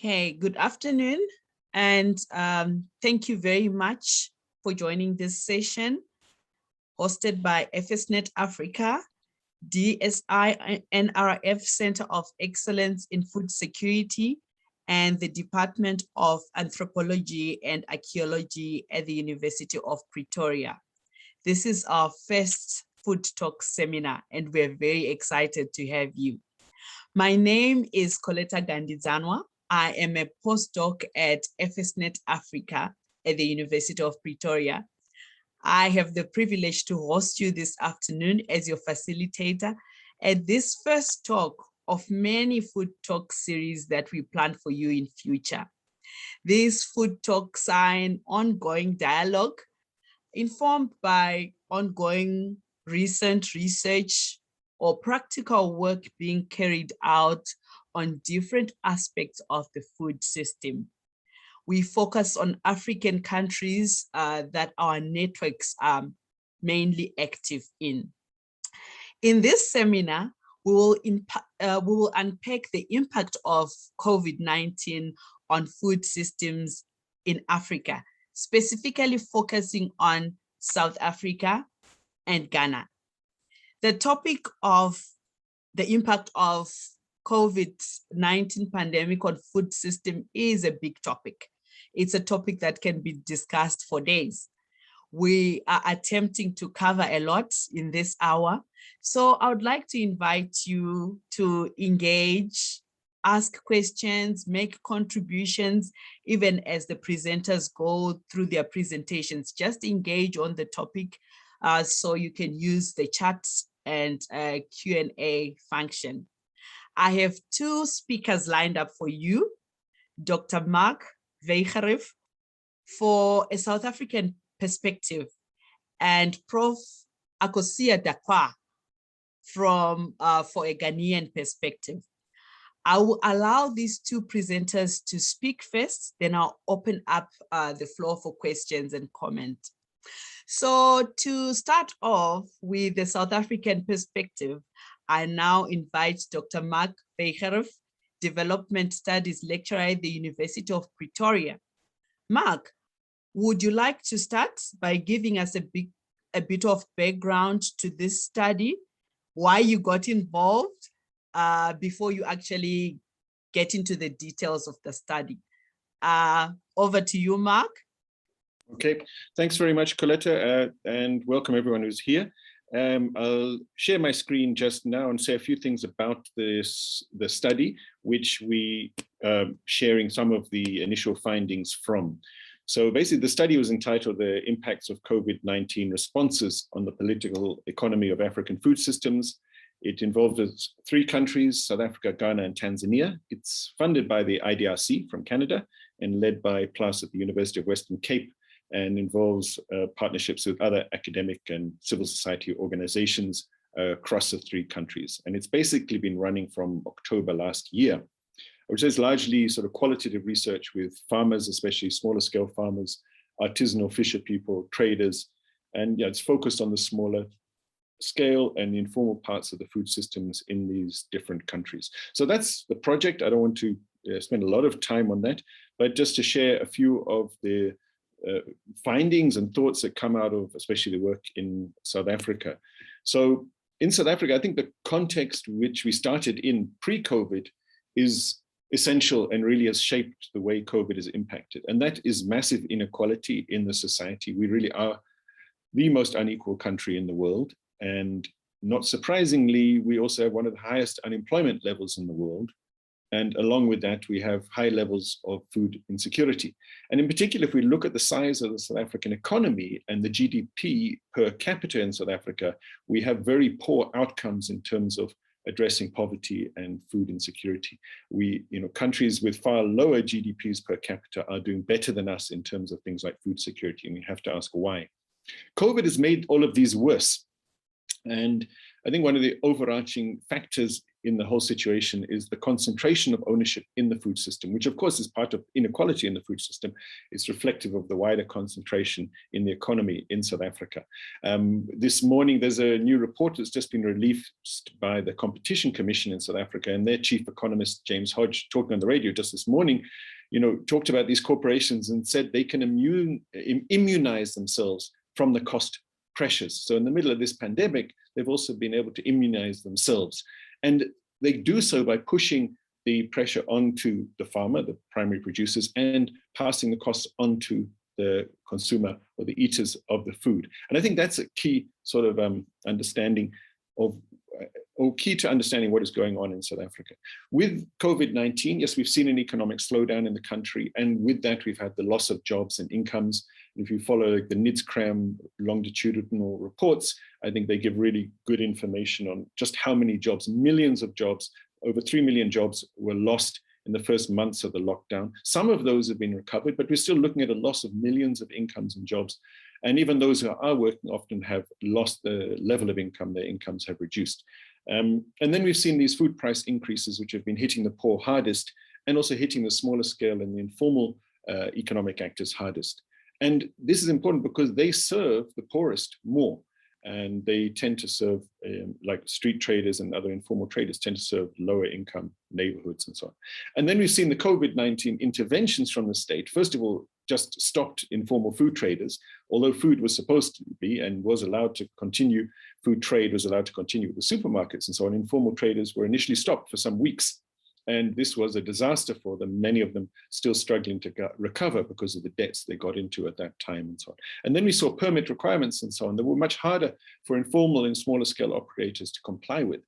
Okay, good afternoon, and thank you very much for joining this session hosted by FSNet-Africa, DSI-NRF Centre of Excellence in Food Security, and the Department of Anthropology and Archaeology at the University of Pretoria. This is our first Food Talk seminar, and we're very excited to have you. My name is Coletta Gandizanwa. I am a postdoc at FSNet-Africa at the University of Pretoria. I have the privilege to host you this afternoon as your facilitator at this first talk of many food talk series that we plan for you in future. These food talks are an ongoing dialogue informed by ongoing recent research or practical work being carried out on different aspects of the food system. We focus on African countries that our networks are mainly active in. In this seminar, we will unpack the impact of COVID-19 on food systems in Africa, specifically focusing on South Africa and Ghana. The topic of the impact of COVID-19 pandemic on food system is a big topic. It's a topic that can be discussed for days. We are attempting to cover a lot in this hour. So I would like to invite you to engage, ask questions, make contributions, even as the presenters go through their presentations. Just engage on the topic so you can use the chat and Q&A function. I have two speakers lined up for you, Dr. Mark Weigerif for a South African perspective and Prof. Akosia Dakwa for a Ghanaian perspective. I will allow these two presenters to speak first, then I'll open up the floor for questions and comment. So to start off with the South African perspective, I now invite Dr. Mark Weigerif, Development Studies Lecturer at the University of Pretoria. Mark, would you like to start by giving us a bit of background to this study, why you got involved before you actually get into the details of the study? Over to you, Mark. Okay, thanks very much, Coletta, and welcome everyone who's here. I'll share my screen just now and say a few things about the study, which we are sharing some of the initial findings from. So basically, the study was entitled The Impacts of COVID-19 Responses on the Political Economy of African Food Systems. It involved 3 countries, South Africa, Ghana, and Tanzania. It's funded by the IDRC from Canada and led by PLAS at the University of Western Cape, and involves partnerships with other academic and civil society organizations across the 3 countries. And it's basically been running from October last year, which is largely sort of qualitative research with farmers, especially smaller scale farmers, artisanal fisher people, traders, and yeah, it's focused on the smaller scale and informal parts of the food systems in these different countries. So that's the project. I don't want to spend a lot of time on that, but just to share a few of the findings and thoughts that come out of especially the work in South Africa. So in South Africa, I think the context which we started in pre-COVID is essential and really has shaped the way COVID has impacted. And that is massive inequality in the society. We really are the most unequal country in the world. And not surprisingly, we also have one of the highest unemployment levels in the world. And along with that, we have high levels of food insecurity. And in particular, if we look at the size of the South African economy and the GDP per capita in South Africa, we have very poor outcomes in terms of addressing poverty and food insecurity. Countries with far lower GDPs per capita are doing better than us in terms of things like food security, and we have to ask why. COVID has made all of these worse. And I think one of the overarching factors in the whole situation is the concentration of ownership in the food system, which of course is part of inequality in the food system. It's reflective of the wider concentration in the economy in South Africa. This morning, there's a new report that's just been released by the Competition Commission in South Africa, and their chief economist, James Hodge, talking on the radio just this morning, talked about these corporations and said they can immunize themselves from the cost pressures. So in the middle of this pandemic, they've also been able to immunize themselves. And they do so by pushing the pressure onto the farmer, the primary producers, and passing the costs onto the consumer or the eaters of the food. And I think that's a key sort of understanding of, or key to understanding what is going on in South Africa. With COVID-19, yes, we've seen an economic slowdown in the country. And with that, we've had the loss of jobs and incomes. If you follow the NIDS-CRAM longitudinal reports, I think they give really good information on just how many jobs, millions of jobs, over 3 million jobs were lost in the first months of the lockdown. Some of those have been recovered, but we're still looking at a loss of millions of incomes and jobs. And even those who are working often have lost the level of income, their incomes have reduced. And then we've seen these food price increases, which have been hitting the poor hardest, and also hitting the smaller scale and the informal economic actors hardest. And this is important because they serve the poorest more, and they tend to serve, like street traders and other informal traders tend to serve lower income neighborhoods and so on. And then we've seen the COVID-19 interventions from the state, first of all, just stopped informal food traders, although food was supposed to be and was allowed to continue, food trade was allowed to continue with the supermarkets and so on. Informal traders were initially stopped for some weeks. And this was a disaster for them, many of them still struggling to recover because of the debts they got into at that time and so on. And then we saw permit requirements and so on that were much harder for informal and smaller scale operators to comply with.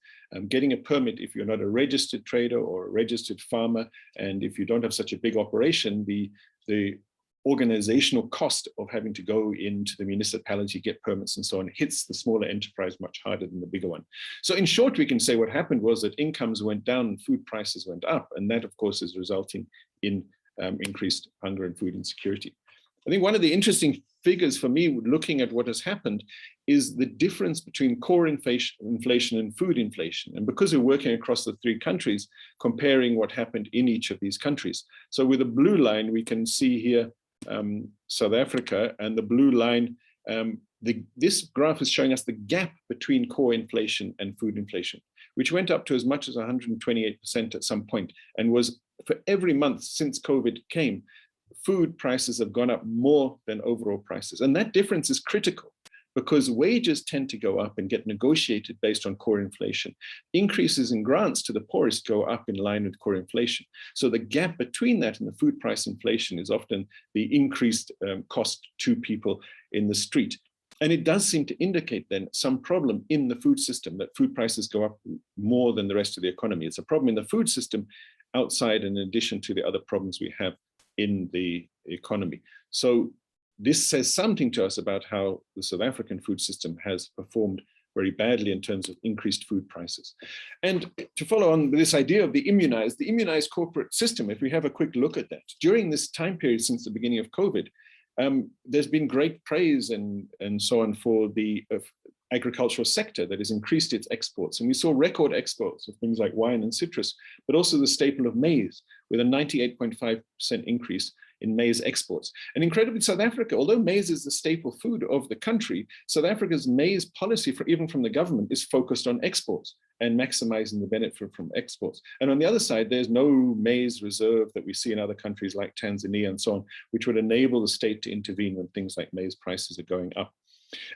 Getting a permit if you're not a registered trader or a registered farmer, and if you don't have such a big operation, the organizational cost of having to go into the municipality, get permits and so on, hits the smaller enterprise much harder than the bigger one. So in short, we can say what happened was that incomes went down and food prices went up. And that, of course, is resulting in increased hunger and food insecurity. I think one of the interesting figures for me, looking at what has happened, is the difference between core inflation and food inflation. And because we're working across the 3 countries, comparing what happened in each of these countries. So with the blue line, we can see here South Africa, and the blue line, this graph is showing us the gap between core inflation and food inflation, which went up to as much as 128% at some point, and was for every month since COVID came, food prices have gone up more than overall prices. And that difference is critical because wages tend to go up and get negotiated based on core inflation. Increases in grants to the poorest go up in line with core inflation. So the gap between that and the food price inflation is often the increased cost to people in the street. And it does seem to indicate then some problem in the food system, that food prices go up more than the rest of the economy. It's a problem in the food system outside, in addition to the other problems we have in the economy. So this says something to us about how the South African food system has performed very badly in terms of increased food prices. And to follow on this idea of the immunized corporate system, if we have a quick look at that, during this time period since the beginning of COVID, there's been great praise and so on for the agricultural sector that has increased its exports. And we saw record exports of things like wine and citrus, but also the staple of maize with a 98.5% increase in maize exports. And incredibly, South Africa, although maize is the staple food of the country, South Africa's maize policy, even from the government, is focused on exports and maximizing the benefit from exports. And on the other side, there's no maize reserve that we see in other countries like Tanzania and so on, which would enable the state to intervene when things like maize prices are going up.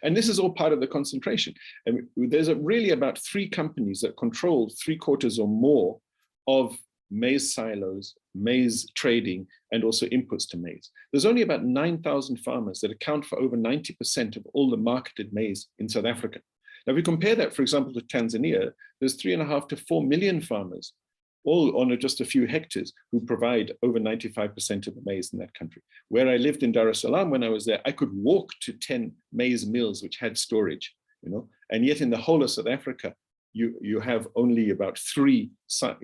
And this is all part of the concentration. And there's really about 3 companies that control 3/4 or more of maize silos, maize trading, and also inputs to maize. There's only about 9,000 farmers that account for over 90% of all the marketed maize in South Africa. Now, if we compare that, for example, to Tanzania, there's 3.5 to 4 million farmers, all on just a few hectares, who provide over 95% of the maize in that country. Where I lived in Dar es Salaam, when I was there, I could walk to 10 maize mills which had storage, and yet in the whole of South Africa, you have only about 3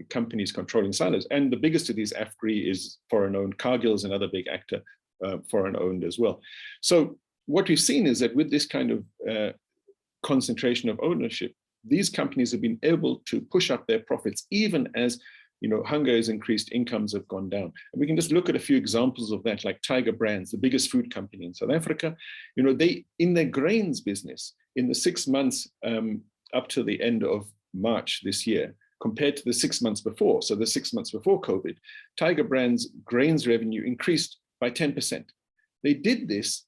companies controlling silos. And the biggest of these, AFGRI, is foreign-owned. Cargill is another big actor, foreign-owned as well. So what we've seen is that with this kind of concentration of ownership, these companies have been able to push up their profits even as hunger has increased, incomes have gone down. And we can just look at a few examples of that, like Tiger Brands, the biggest food company in South Africa. They, in their grains business, in the 6 months up to the end of March this year, compared to the 6 months before, so the 6 months before COVID, Tiger Brands grains revenue increased by 10%. They did this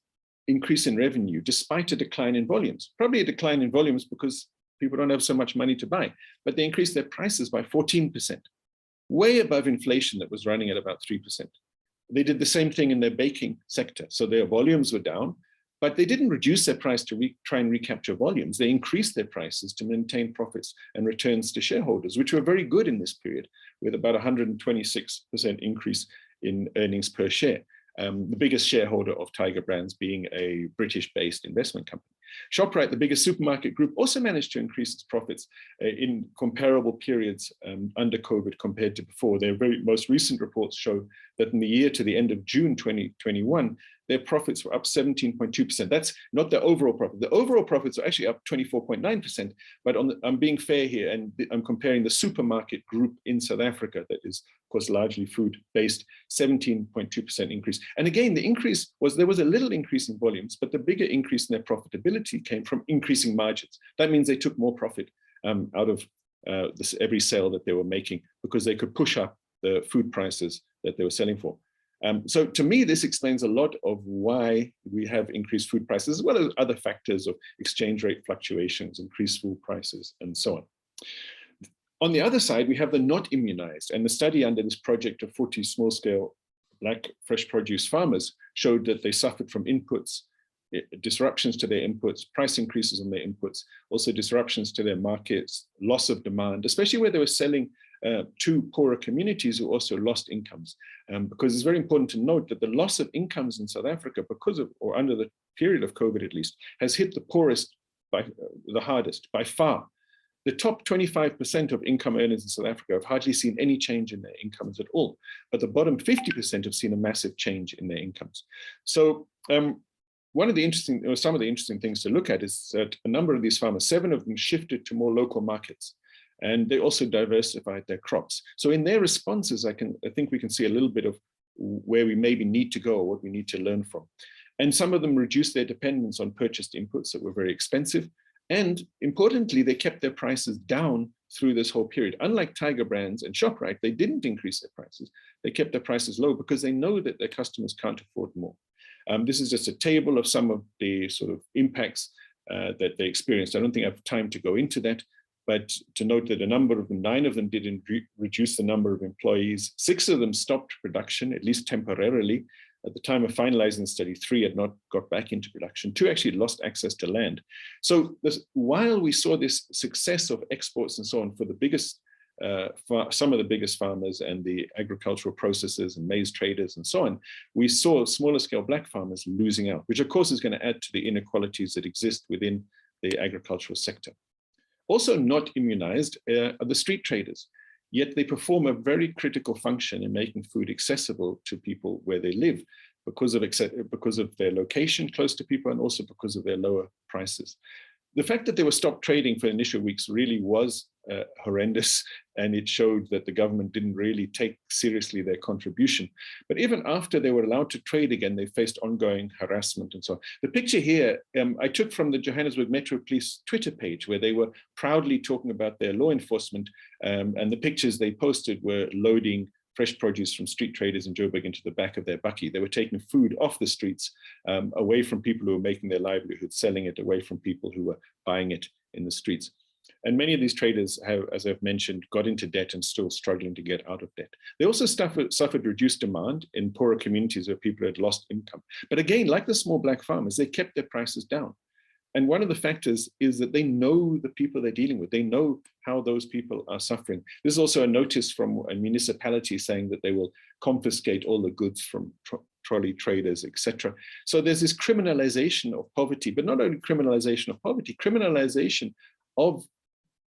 increase in revenue despite a decline in volumes, probably a decline in volumes because people don't have so much money to buy, but they increased their prices by 14%, way above inflation that was running at about 3%. They did the same thing in their baking sector. So their volumes were down, but they didn't reduce their price to try and recapture volumes. They increased their prices to maintain profits and returns to shareholders, which were very good in this period, with about 126% increase in earnings per share. The biggest shareholder of Tiger Brands being a British-based investment company. Shoprite, the biggest supermarket group, also managed to increase its profits in comparable periods under COVID compared to before. Their very most recent reports show that in the year to the end of June 2021, their profits were up 17.2%. That's not the overall profit. The overall profits are actually up 24.9%, but I'm being fair here, and I'm comparing the supermarket group in South Africa that is, of course, largely food-based, 17.2% increase. And again, the increase was, there was a little increase in volumes, but the bigger increase in their profitability came from increasing margins. That means they took more profit out of every sale that they were making because they could push up the food prices that they were selling for. So to me, this explains a lot of why we have increased food prices, as well as other factors of exchange rate fluctuations, increased food prices, and so on. On the other side, we have the not immunized, and the study under this project of 40 small-scale black fresh produce farmers showed that they suffered from inputs, disruptions to their inputs, price increases on their inputs, also disruptions to their markets, loss of demand, especially where they were selling to poorer communities who also lost incomes. Because it's very important to note that the loss of incomes in South Africa, because of, or under the period of COVID at least, has hit the poorest by the hardest, by far. The top 25% of income earners in South Africa have hardly seen any change in their incomes at all, but the bottom 50% have seen a massive change in their incomes. So one of the interesting, or some of the interesting things to look at is that a number of these farmers, 7 of them shifted to more local markets, and they also diversified their crops. So in their responses, I think we can see a little bit of where we maybe need to go or what we need to learn from. And some of them reduced their dependence on purchased inputs that were very expensive. And importantly, they kept their prices down through this whole period. Unlike Tiger Brands and Shoprite, they didn't increase their prices. They kept their prices low because they know that their customers can't afford more. This is just a table of some of the sort of impacts that they experienced. I don't think I have time to go into that, but to note that a number of them, 9 of them didn't reduce the number of employees. 6 of them stopped production, at least temporarily. At the time of finalizing the study, 3 had not got back into production. 2 actually lost access to land. So while we saw this success of exports and so on for the biggest, some of the biggest farmers and the agricultural processors and maize traders and so on, we saw smaller scale black farmers losing out, which of course is going to add to the inequalities that exist within the agricultural sector. Also not immunized are the street traders. Yet they perform a very critical function in making food accessible to people where they live because of their location close to people and also because of their lower prices. The fact that they were stopped trading for initial weeks really was horrendous, and it showed that the government didn't really take seriously their contribution. But even after they were allowed to trade again, they faced ongoing harassment and so on. The picture here I took from the Johannesburg Metro Police Twitter page, where they were proudly talking about their law enforcement, and the pictures they posted were loading fresh produce from street traders in Joburg into the back of their bakkie. They were taking food off the streets, away from people who were making their livelihood, selling it away from people who were buying it in the streets. And many of these traders have, as I've mentioned, got into debt and still struggling to get out of debt. They also suffered reduced demand in poorer communities where people had lost income. But again, like the small black farmers, they kept their prices down. And one of the factors is that they know the people they're dealing with. They know how those people are suffering. There's also a notice from a municipality saying that they will confiscate all the goods from trolley traders, etc. So there's this criminalization of poverty, but not only criminalization of poverty, criminalization of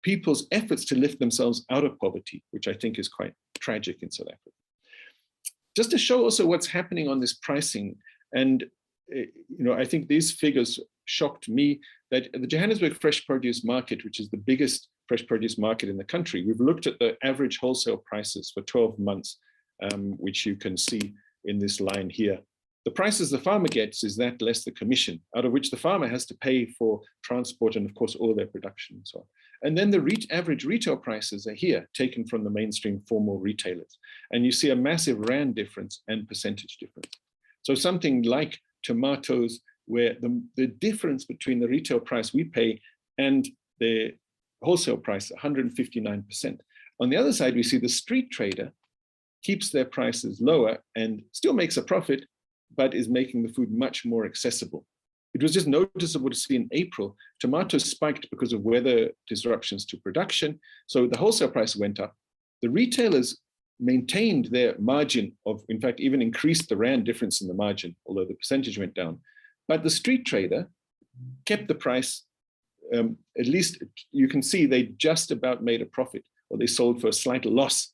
people's efforts to lift themselves out of poverty, which I think is quite tragic in South Africa. Just to show also what's happening on this pricing, and I think these figures shocked me that the Johannesburg fresh produce market, which is the biggest fresh produce market in the country, we've looked at the average wholesale prices for 12 months, which you can see in this line here. The prices the farmer gets is that less the commission, out of which the farmer has to pay for transport and of course all their production and so on. And then the average retail prices are here, taken from the mainstream formal retailers. And you see a massive rand difference and percentage difference. So something like tomatoes, where the difference between the retail price we pay and the wholesale price, 159%. On the other side, we see the street trader keeps their prices lower and still makes a profit, but is making the food much more accessible. It was just noticeable to see in April, tomatoes spiked because of weather disruptions to production. So the wholesale price went up. The retailers maintained their margin of, in fact, even increased the rand difference in the margin, although the percentage went down. But the street trader kept the price, at least you can see they just about made a profit, or they sold for a slight loss.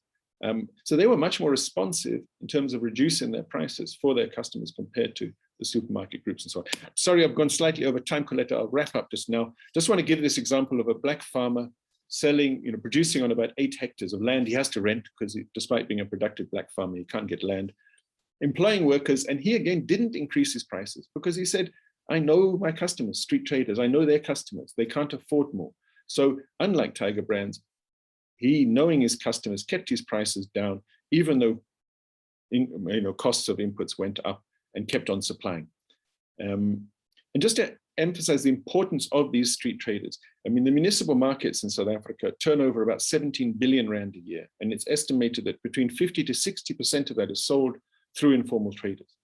So they were much more responsive in terms of reducing their prices for their customers compared to the supermarket groups and so on. Sorry, I've gone slightly over time, Coletta. I'll wrap up just now. Just want to give this example of a black farmer selling, producing on about 8 hectares of land. He has to rent because despite being a productive black farmer, he can't get land. Employing workers, and he again didn't increase his prices because he said, I know my customers, street traders, I know their customers, they can't afford more. So unlike Tiger Brands, he, knowing his customers, kept his prices down, even though costs of inputs went up, and kept on supplying. And just to emphasize the importance of these street traders, I mean, the municipal markets in South Africa turn over about 17 billion rand a year, and it's estimated that between 50 to 60% of that is sold through informal traders.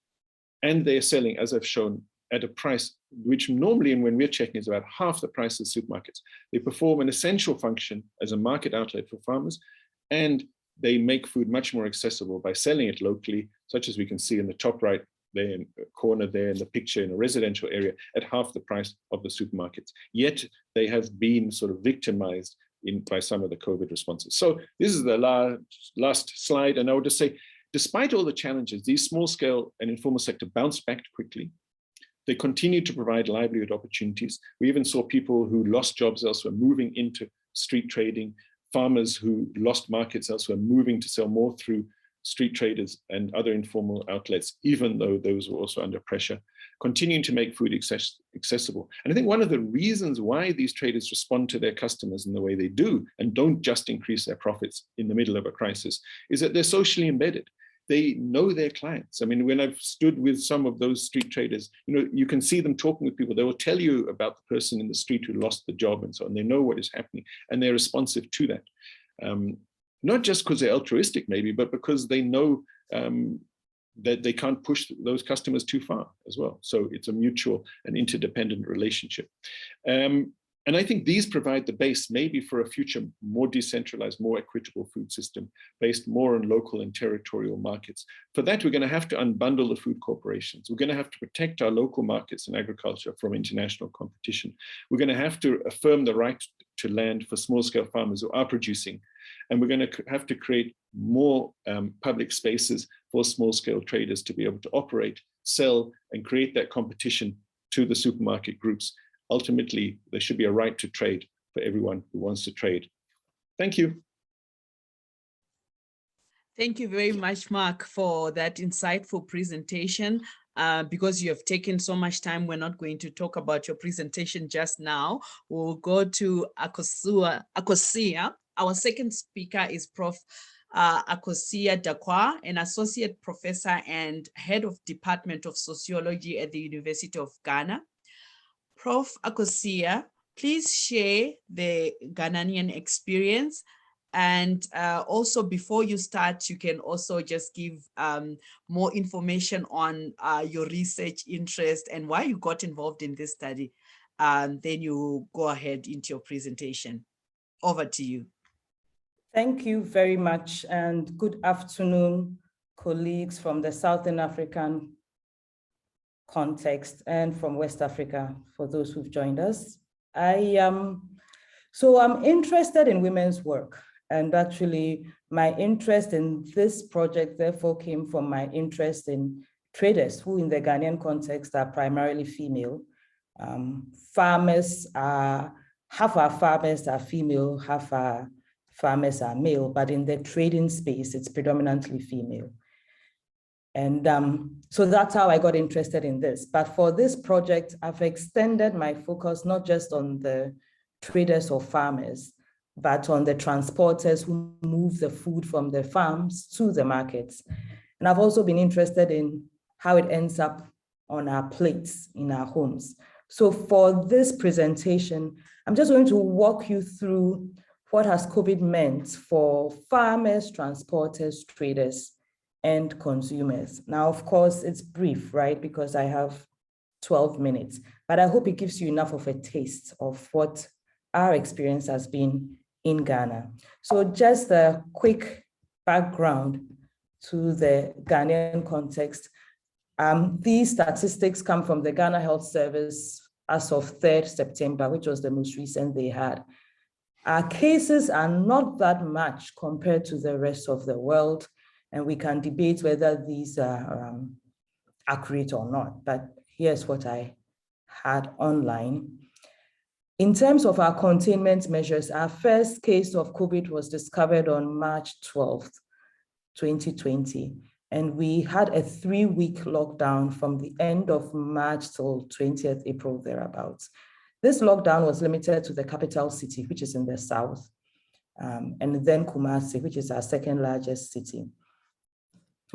And they're selling, as I've shown, at a price which normally, and when we're checking, is about half the price of supermarkets. They perform an essential function as a market outlet for farmers, and they make food much more accessible by selling it locally, such as we can see in the top right there, in the corner there in the picture, in a residential area, at half the price of the supermarkets. Yet they have been sort of victimized by some of the COVID responses. So this is the last slide, and I would just say, despite all the challenges, these small scale and informal sector bounced back quickly. They continue to provide livelihood opportunities. We even saw people who lost jobs elsewhere moving into street trading, farmers who lost markets elsewhere moving to sell more through street traders and other informal outlets, even though those were also under pressure, continuing to make food accessible. And I think one of the reasons why these traders respond to their customers in the way they do, and don't just increase their profits in the middle of a crisis, is that they're socially embedded. They know their clients. I mean, when I've stood with some of those street traders, you can see them talking with people. They will tell you about the person in the street who lost the job and so on. They know what is happening and they're responsive to that. Not just because they're altruistic maybe, but because they know that they can't push those customers too far as well. So it's a mutual and interdependent relationship. And I think these provide the base maybe for a future more decentralized, more equitable food system based more on local and territorial markets. For that, we're going to have to unbundle the food corporations. We're going to have to protect our local markets and agriculture from international competition. We're going to have to affirm the right to land for small scale farmers who are producing. And we're going to have to create more public spaces for small scale traders to be able to operate, sell, and create that competition to the supermarket groups. Ultimately, there should be a right to trade for everyone who wants to trade. Thank you. Thank you very much, Mark, for that insightful presentation. Because you have taken so much time, we're not going to talk about your presentation just now. We'll go to Akosua. Our second speaker is Prof. Akosua Dakwa, an associate professor and head of Department of Sociology at the University of Ghana. Prof. Akosua, please share the Ghanaian experience. And also before you start, you can also just give more information on your research interest and why you got involved in this study. Then you go ahead into your presentation. Over to you. Thank you very much, and good afternoon, colleagues from the Southern African context and from West Africa, for those who've joined us. So I'm interested in women's work, and actually my interest in this project therefore came from my interest in traders who in the Ghanaian context are primarily female, Farmers are, half our farmers are female, half our farmers are male, but in the trading space, it's predominantly female. And so that's how I got interested in this. But for this project, I've extended my focus not just on the traders or farmers, but on the transporters who move the food from the farms to the markets. And I've also been interested in how it ends up on our plates in our homes. So for this presentation, I'm just going to walk you through what has COVID meant for farmers, transporters, traders, and consumers. Now, of course, it's brief, right? Because I have 12 minutes, but I hope it gives you enough of a taste of what our experience has been in Ghana. So just a quick background to the Ghanaian context. These statistics come from the Ghana Health Service as of 3rd September, which was the most recent they had. Our cases are not that much compared to the rest of the world, and we can debate whether these are accurate or not, but here's what I had online. In terms of our containment measures, our first case of COVID was discovered on March 12th, 2020, and we had a 3-week lockdown from the end of March till 20th April, thereabouts. This lockdown was limited to the capital city, which is in the south, and then Kumasi, which is our second largest city.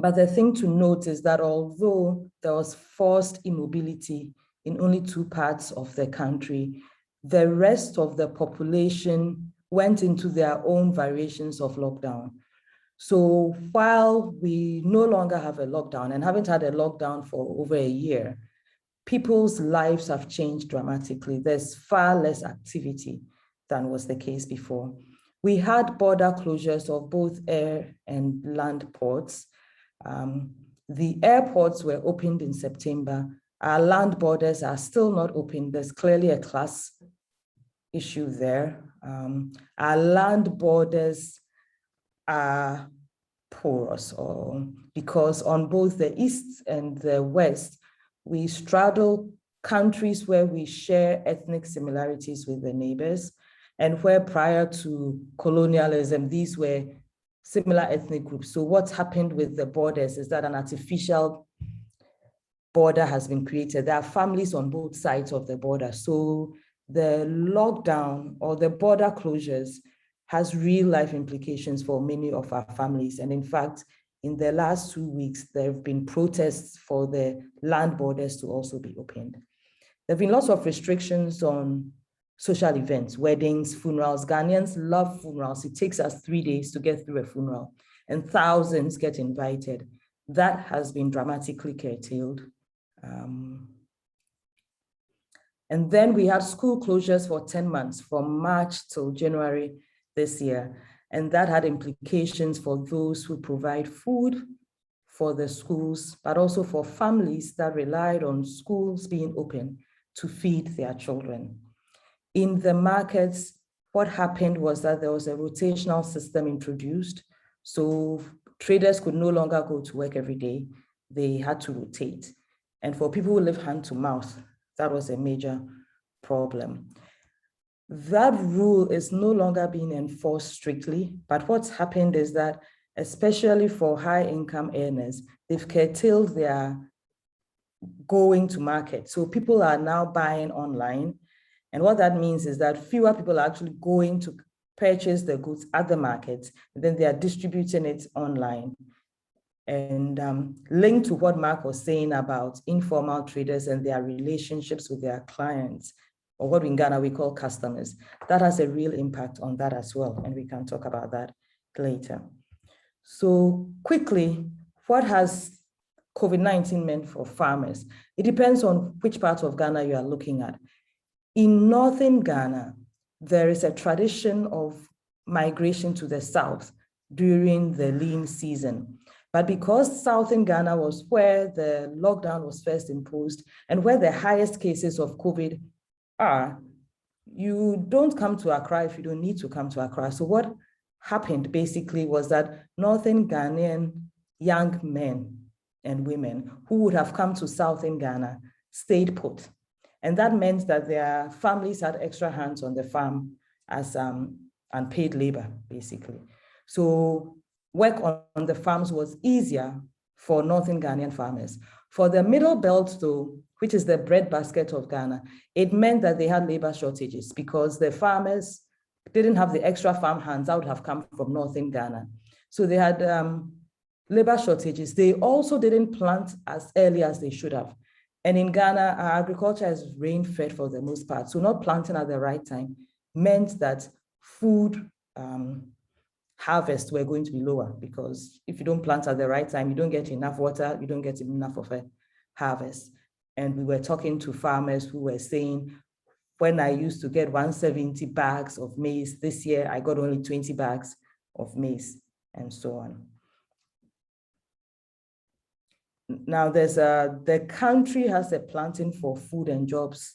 But the thing to note is that although there was forced immobility in only 2 parts of the country, the rest of the population went into their own variations of lockdown. So while we no longer have a lockdown and haven't had a lockdown for over a year, people's lives have changed dramatically. There's far less activity than was the case before. We had border closures of both air and land ports. The airports were opened in September. Our land borders are still not open. There's clearly a class issue there. Our land borders are porous, because on both the east and the west, we straddle countries where we share ethnic similarities with the neighbors, and where prior to colonialism, these were similar ethnic groups. So what's happened with the borders is that an artificial border has been created. There are families on both sides of the border. So the lockdown or the border closures has real life implications for many of our families. And in fact, in the last 2 weeks, there have been protests for the land borders to also be opened. There have been lots of restrictions on social events, weddings, funerals. Ghanaians love funerals. It takes us 3 days to get through a funeral, and thousands get invited. That has been dramatically curtailed. And then we had school closures for 10 months, from March till January this year. And that had implications for those who provide food for the schools, but also for families that relied on schools being open to feed their children. In the markets, what happened was that there was a rotational system introduced. So traders could no longer go to work every day. They had to rotate. And for people who live hand to mouth, that was a major problem. That rule is no longer being enforced strictly, but what's happened is that, especially for high income earners, they've curtailed their going to market. So people are now buying online. And what that means is that fewer people are actually going to purchase the goods at the market, and then they are distributing it online. And linked to what Mark was saying about informal traders and their relationships with their clients, or what in Ghana we call customers, that has a real impact on that as well. And we can talk about that later. So quickly, what has COVID-19 meant for farmers? It depends on which part of Ghana you are looking at. In northern Ghana, there is a tradition of migration to the south during the lean season. But because southern Ghana was where the lockdown was first imposed and where the highest cases of COVID are, you don't come to Accra if you don't need to come to Accra. So what happened basically was that northern Ghanaian young men and women who would have come to southern Ghana stayed put. And that meant that their families had extra hands on the farm as unpaid labor, basically. So work on the farms was easier for Northern Ghanaian farmers. For the middle belt, though, which is the breadbasket of Ghana, it meant that they had labor shortages because the farmers didn't have the extra farm hands that would have come from Northern Ghana. So they had labor shortages. They also didn't plant as early as they should have. And in Ghana, our agriculture is rain-fed for the most part. So not planting at the right time meant that food harvests were going to be lower, because if you don't plant at the right time, you don't get enough water, you don't get enough of a harvest. And we were talking to farmers who were saying, when I used to get 170 bags of maize, this year I got only 20 bags of maize, and so on. Now the country has a planting for food and jobs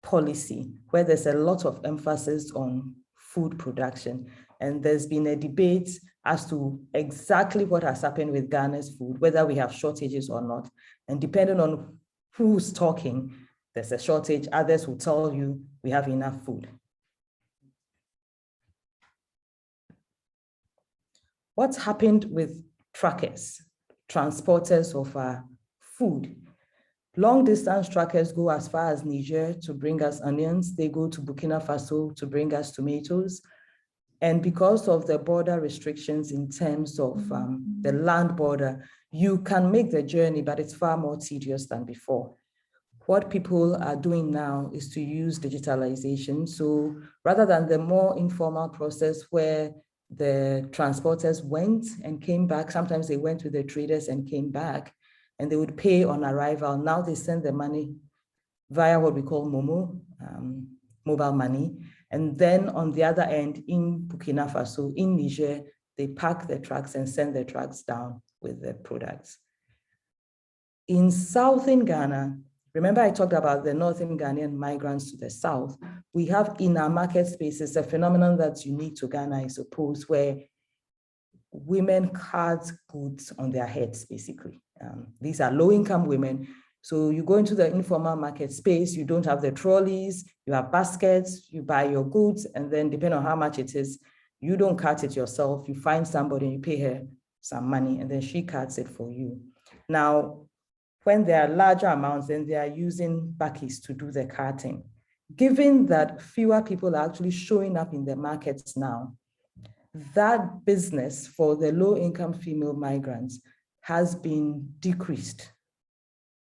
policy where there's a lot of emphasis on food production. And there's been a debate as to exactly what has happened with Ghana's food, whether we have shortages or not. And depending on who's talking, there's a shortage. Others will tell you we have enough food. What's happened with truckers, transporters of food? Long distance truckers go as far as Niger to bring us onions. They go to Burkina Faso to bring us tomatoes. And because of the border restrictions in terms of the land border, you can make the journey, but it's far more tedious than before. What people are doing now is to use digitalization. So rather than the more informal process where the transporters went and came back, sometimes they went with the traders and came back, and they would pay on arrival. Now they send the money via what we call Momo, mobile money. And then on the other end, in Burkina Faso, in Niger, they pack the trucks and send the trucks down with the products. In southern Ghana, remember I talked about the Northern Ghanaian migrants to the south. We have in our market spaces a phenomenon that's unique to Ghana, I suppose, where women cart goods on their heads, basically. These are low-income women. So you go into the informal market space, you don't have the trolleys, you have baskets, you buy your goods, and then depending on how much it is, you don't cart it yourself, you find somebody and you pay her some money, and then she carts it for you. Now, when there are larger amounts, then they are using bakkies to do the carting. Given that fewer people are actually showing up in the markets now, that business for the low-income female migrants has been decreased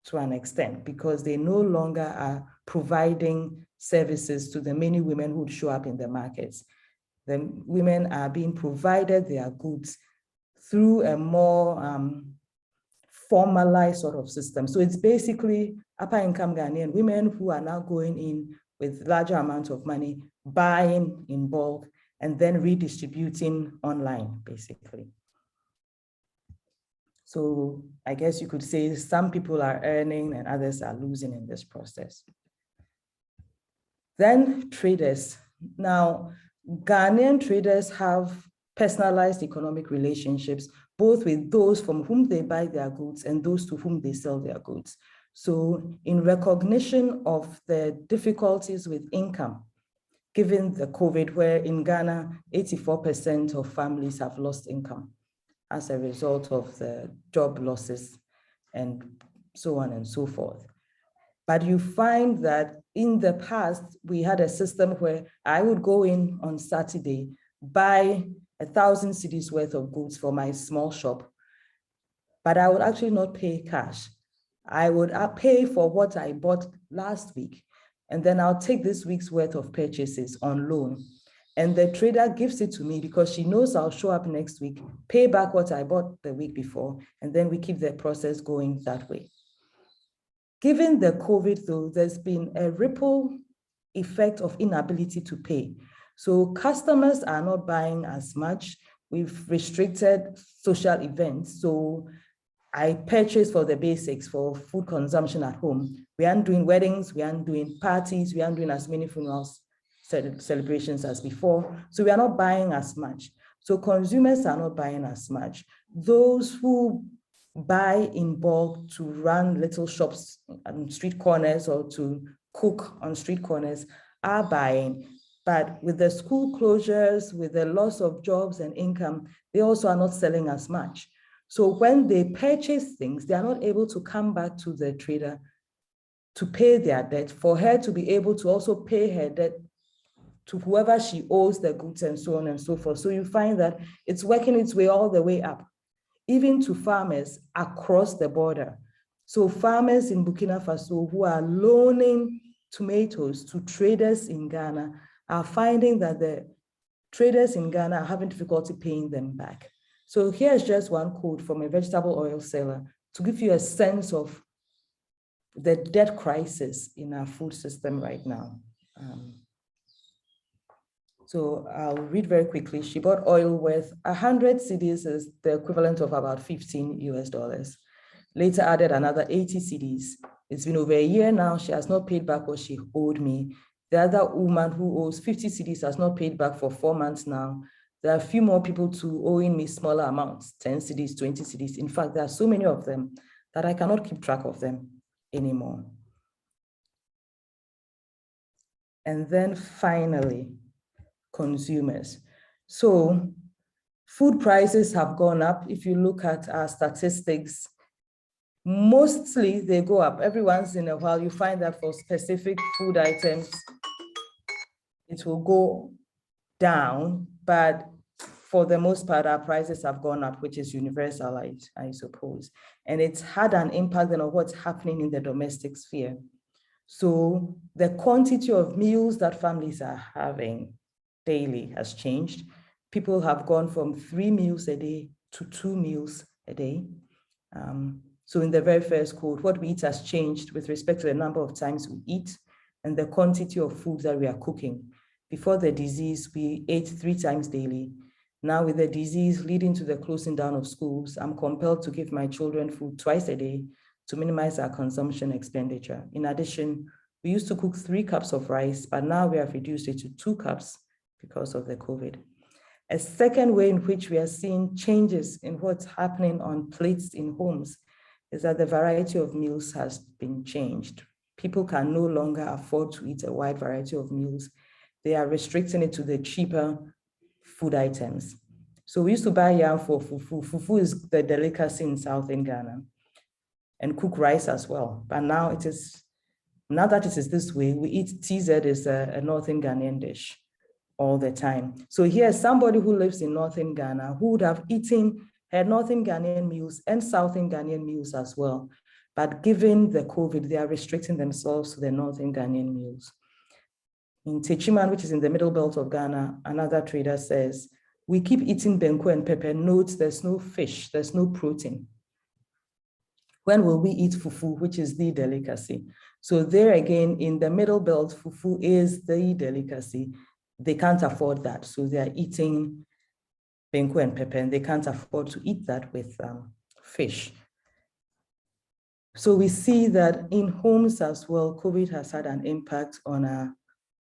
to an extent because they no longer are providing services to the many women who would show up in the markets. The women are being provided their goods through a more formalized sort of system. So it's basically upper income Ghanaian women who are now going in with larger amounts of money, buying in bulk, and then redistributing online, basically. So I guess you could say some people are earning and others are losing in this process. Then traders. Now, Ghanaian traders have personalized economic relationships, both with those from whom they buy their goods and those to whom they sell their goods. So in recognition of the difficulties with income, given the COVID, where in Ghana, 84% of families have lost income as a result of the job losses and so on and so forth. But you find that in the past, we had a system where I would go in on Saturday, buy 1,000 cedis worth of goods for my small shop, but I would actually not pay cash. I would pay for what I bought last week, and then I'll take this week's worth of purchases on loan. And the trader gives it to me because she knows I'll show up next week, pay back what I bought the week before, and then we keep the process going that way. Given the COVID though, there's been a ripple effect of inability to pay. So customers are not buying as much. We've restricted social events. So I purchase for the basics for food consumption at home. We aren't doing weddings, we aren't doing parties, we aren't doing as many funerals, celebrations as before. So we are not buying as much. So consumers are not buying as much. Those who buy in bulk to run little shops on street corners or to cook on street corners are buying. But with the school closures, with the loss of jobs and income, they also are not selling as much. So when they purchase things, they are not able to come back to the trader to pay their debt, for her to be able to also pay her debt to whoever she owes the goods and so on and so forth. So you find that it's working its way all the way up, even to farmers across the border. So farmers in Burkina Faso who are loaning tomatoes to traders in Ghana are finding that the traders in Ghana are having difficulty paying them back. So here's just one quote from a vegetable oil seller to give you a sense of the debt crisis in our food system right now. So I'll read very quickly. She bought oil worth 100 cedis, is the equivalent of about $15 US. Later added another 80 cedis. It's been over a year now. She has not paid back what she owed me. The other woman who owes 50 cedis has not paid back for 4 months now. There are a few more people too owing me smaller amounts, 10 cedis, 20 cedis. In fact, there are so many of them that I cannot keep track of them anymore. And then finally, consumers. So food prices have gone up. If you look at our statistics, mostly they go up. Every once in a while, you find that for specific food items, it will go down, but for the most part, our prices have gone up, which is universal, I suppose. And it's had an impact on what's happening in the domestic sphere. So the quantity of meals that families are having daily has changed. People have gone from 3 meals a day to 2 meals a day. So in the very first quote, what we eat has changed with respect to the number of times we eat and the quantity of food that we are cooking. Before the disease, we ate 3 times daily. Now with the disease leading to the closing down of schools, I'm compelled to give my children food twice a day to minimize our consumption expenditure. In addition, we used to cook 3 cups of rice, but now we have reduced it to 2 cups because of the COVID. A second way in which we are seeing changes in what's happening on plates in homes is that the variety of meals has been changed. People can no longer afford to eat a wide variety of meals. They are restricting it to the cheaper food items. So we used to buy yam for fufu. Fufu is the delicacy in southern Ghana, and cook rice as well. But now that it is this way, we eat TZ is a northern Ghanaian dish all the time. So here's somebody who lives in northern Ghana who would have eaten her northern Ghanaian meals and southern Ghanaian meals as well. But given the COVID, they are restricting themselves to the northern Ghanaian meals. In Techiman, which is in the middle belt of Ghana, another trader says, we keep eating benko and pepper. Note there's no fish, there's no protein. When will we eat fufu, which is the delicacy? So there again, in the middle belt, fufu is the delicacy. They can't afford that. So they are eating benko and pepper, and they can't afford to eat that with fish. So we see that in homes as well, COVID has had an impact on our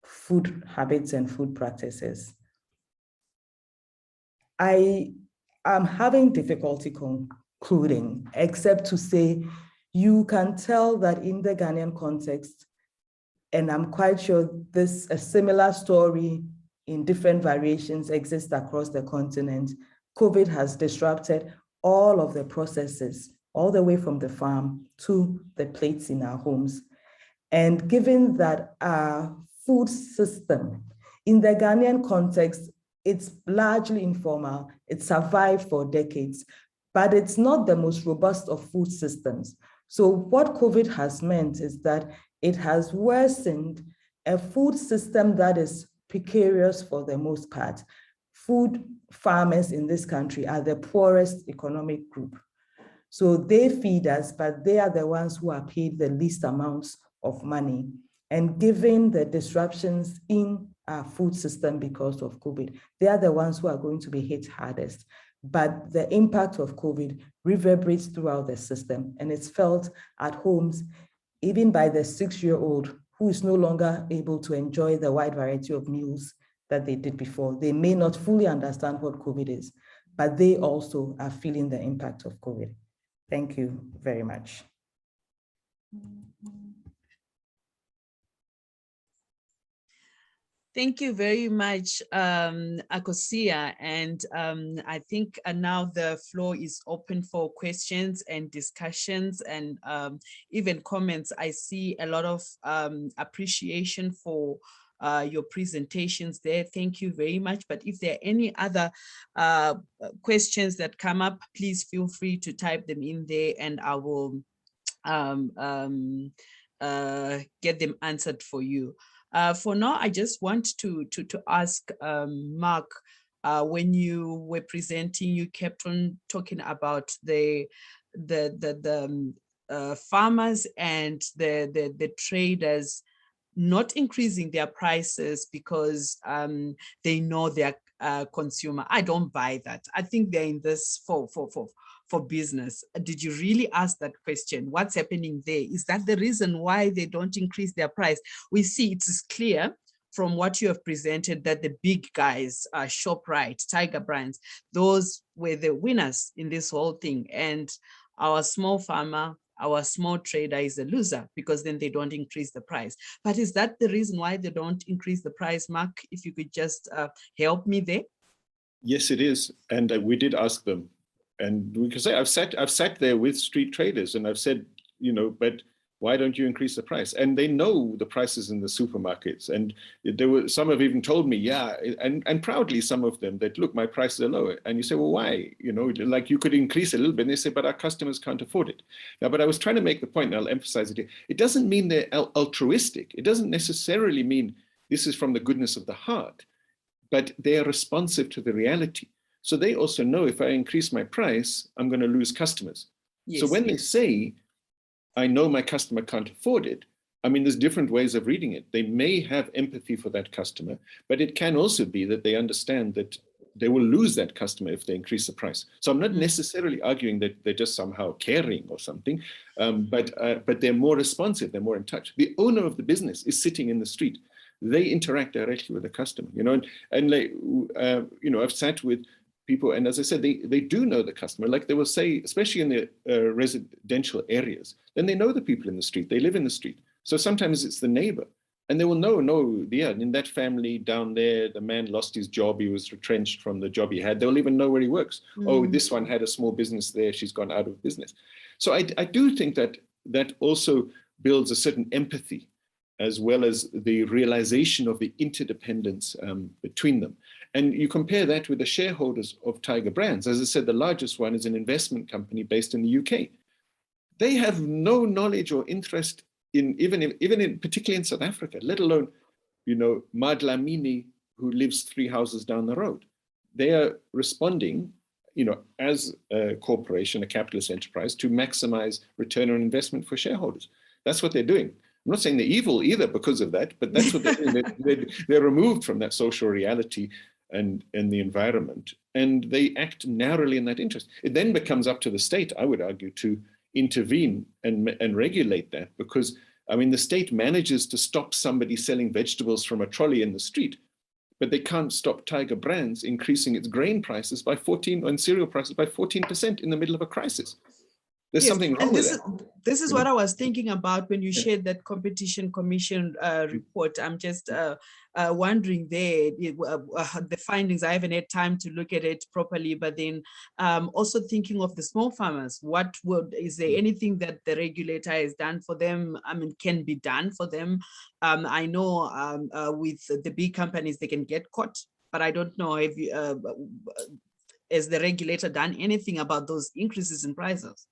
food habits and food practices. I am having difficulty concluding, except to say, you can tell that in the Ghanaian context, and I'm quite sure a similar story in different variations exists across the continent. COVID has disrupted all of the processes, all the way from the farm to the plates in our homes. And given that our food system in the Ghanaian context, it's largely informal, it survived for decades, but it's not the most robust of food systems. So what COVID has meant is that it has worsened a food system that is precarious for the most part. Food farmers in this country are the poorest economic group. So they feed us, but they are the ones who are paid the least amounts of money. And given the disruptions in our food system because of COVID, they are the ones who are going to be hit hardest. But the impact of COVID reverberates throughout the system, and it's felt at homes, even by the 6-year-old who is no longer able to enjoy the wide variety of meals that they did before. They may not fully understand what COVID is, but they also are feeling the impact of COVID. Thank you very much. Thank you very much, Akosia. And I think now the floor is open for questions and discussions and even comments. I see a lot of appreciation for your presentations there. Thank you very much. But if there are any other questions that come up, please feel free to type them in there and I will get them answered for you. For now, I just want to ask Mark, when you were presenting, you kept on talking about the farmers and the traders not increasing their prices because they know their consumer. I don't buy that. I think they're in this for business. Did you really ask that question? What's happening there? Is that the reason why they don't increase their price? We see it is clear from what you have presented that the big guys, ShopRite, Tiger Brands, those were the winners in this whole thing. And our small farmer, our small trader is a loser because then they don't increase the price. But is that the reason why they don't increase the price? Mark, if you could just help me there. Yes, it is. And we did ask them. And we can say, I've sat there with street traders and I've said, you know, but why don't you increase the price? And they know the prices in the supermarkets. And there were, some have even told me, yeah, and proudly some of them that, look, my prices are lower. And you say, well, why? You know, like you could increase a little bit. And they say, but our customers can't afford it. Now, but I was trying to make the point, and I'll emphasize it here. It doesn't mean they're altruistic. It doesn't necessarily mean this is from the goodness of the heart, but they are responsive to the reality. So they also know if I increase my price, I'm going to lose customers. Yes. So when they say, I know my customer can't afford it, I mean, there's different ways of reading it. They may have empathy for that customer, but it can also be that they understand that they will lose that customer if they increase the price. So I'm not necessarily arguing that they're just somehow caring or something, but they're more responsive, they're more in touch. The owner of the business is sitting in the street. They interact directly with the customer, you know, and like, you know, I've sat with people, and as I said, they do know the customer. Like they will say, especially in the residential areas, then they know the people in the street. They live in the street. So sometimes it's the neighbor, and they will know, no, yeah, in that family down there, the man lost his job. He was retrenched from the job he had. They'll even know where he works. Oh, this one had a small business there. She's gone out of business. So I do think that that also builds a certain empathy, as well as the realization of the interdependence between them. And you compare that with the shareholders of Tiger Brands. As I said, the largest one is an investment company based in the UK. They have no knowledge or interest in, particularly in South Africa, let alone, you know, Madlamini, who lives 3 houses down the road. They are responding, you know, as a corporation, a capitalist enterprise, to maximize return on investment for shareholders. That's what they're doing. I'm not saying they're evil either because of that, but that's what they're doing. They're removed from that social reality and the environment, and they act narrowly in that interest. It then becomes up to the state, I would argue, to intervene and regulate that, because, I mean, the state manages to stop somebody selling vegetables from a trolley in the street, but they can't stop Tiger Brands increasing its grain prices by 14% and cereal prices by 14% in the middle of a crisis. There's something wrong with that. This is what I was thinking about when you shared that Competition Commission report. I'm just wondering there, the findings, I haven't had time to look at it properly, but then also thinking of the small farmers, is there anything that the regulator has done for them? I mean, can be done for them? I know with the big companies, they can get caught, but I don't know if has the regulator done anything about those increases in prices?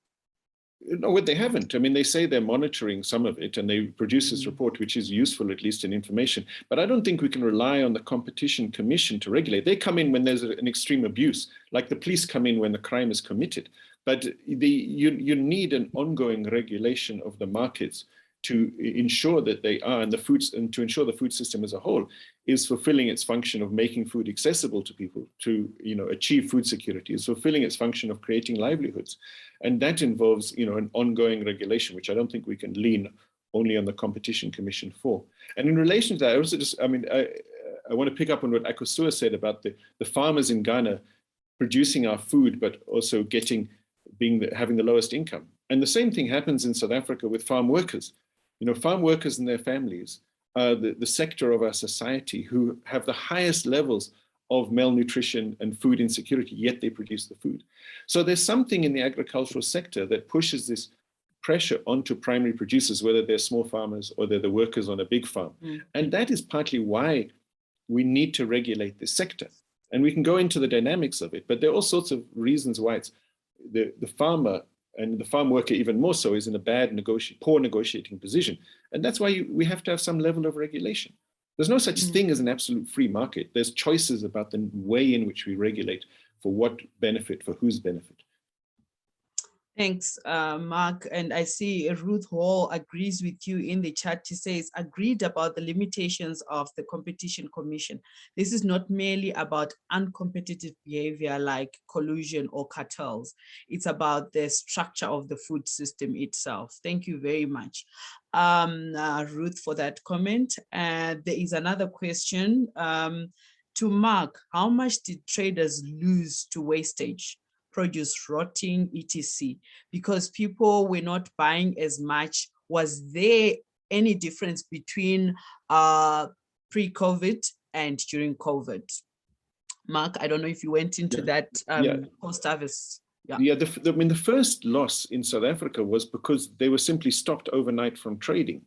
No, they haven't. I mean, they say they're monitoring some of it, and they produce this report, which is useful, at least in information. But I don't think we can rely on the Competition Commission to regulate. They come in when there's an extreme abuse, like the police come in when the crime is committed. But you need an ongoing regulation of the markets to ensure that they are, and to ensure the food system as a whole is fulfilling its function of making food accessible to people, to, you know, achieve food security, is fulfilling its function of creating livelihoods. And that involves, you know, an ongoing regulation, which I don't think we can lean only on the Competition Commission for. And in relation to that, I also just, I mean, I want to pick up on what Akosua said about the farmers in Ghana producing our food, but also having the lowest income. And the same thing happens in South Africa with farm workers. You know, farm workers and their families are the sector of our society who have the highest levels of malnutrition and food insecurity, yet they produce the food. So there's something in the agricultural sector that pushes this pressure onto primary producers, whether they're small farmers or they're the workers on a big farm. And that is partly why we need to regulate this sector. And we can go into the dynamics of it, but there are all sorts of reasons why it's the farmer, and the farm worker even more so, is in a poor negotiating position. And that's why we have to have some level of regulation. There's no such thing as an absolute free market. There's choices about the way in which we regulate for what benefit, for whose benefit. Thanks, Mark. And I see Ruth Hall agrees with you in the chat. She says, agreed about the limitations of the Competition Commission. This is not merely about uncompetitive behavior like collusion or cartels. It's about the structure of the food system itself. Thank you very much, Ruth, for that comment. There is another question to Mark. How much did traders lose to wastage, produce rotting, etc., because people were not buying as much? Was there any difference between pre-COVID and during COVID? Mark, I don't know if you went into that post-harvest. The first loss in South Africa was because they were simply stopped overnight from trading.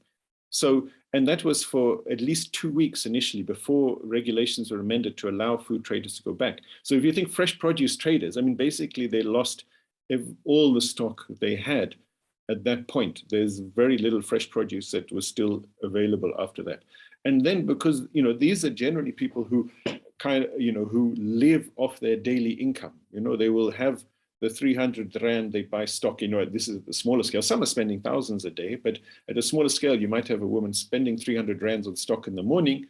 So, and that was for at least 2 weeks initially before regulations were amended to allow food traders to go back. So if you think fresh produce traders, I mean, basically they lost all the stock they had at that point. There's very little fresh produce that was still available after that. And then because, these are generally people who who live off their daily income. They will have the 300 Rand they buy stock, this is at the smaller scale. Some are spending thousands a day, but at a smaller scale, you might have a woman spending 300 Rands on stock in the morning,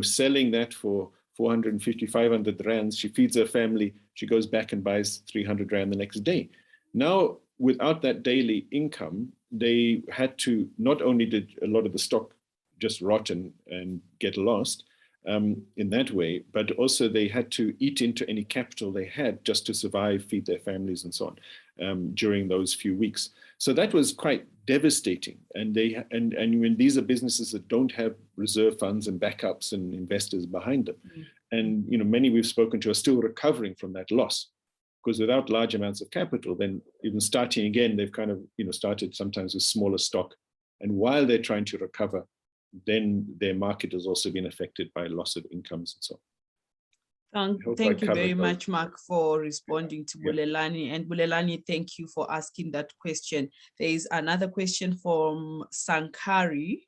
selling that for 450, 500 Rands. She feeds her family. She goes back and buys 300 Rand the next day. Now, without that daily income, they had to, not only did a lot of the stock just rot and get lost, in that way, but also they had to eat into any capital they had just to survive, feed their families and so on during those few weeks. So that was quite devastating. And when these are businesses that don't have reserve funds and backups and investors behind them. And many we've spoken to are still recovering from that loss, because without large amounts of capital, then even starting again, they've kind of started sometimes with smaller stock. And while they're trying to recover, then their market has also been affected by loss of incomes and so on. Thank you very much, Mark, for responding to Bulelani. And Bulelani, thank you for asking that question. There is another question from Sankari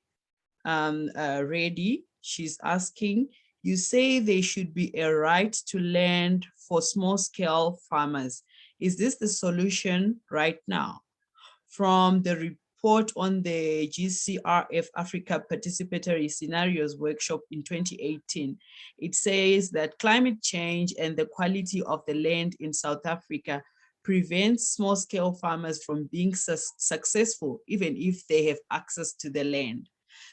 Reddy. She's asking, you say there should be a right to land for small-scale farmers. Is this the solution right now? From the report on the GCRF Africa Participatory Scenarios Workshop in 2018, it says that climate change and the quality of the land in South Africa prevents small-scale farmers from being successful, even if they have access to the land.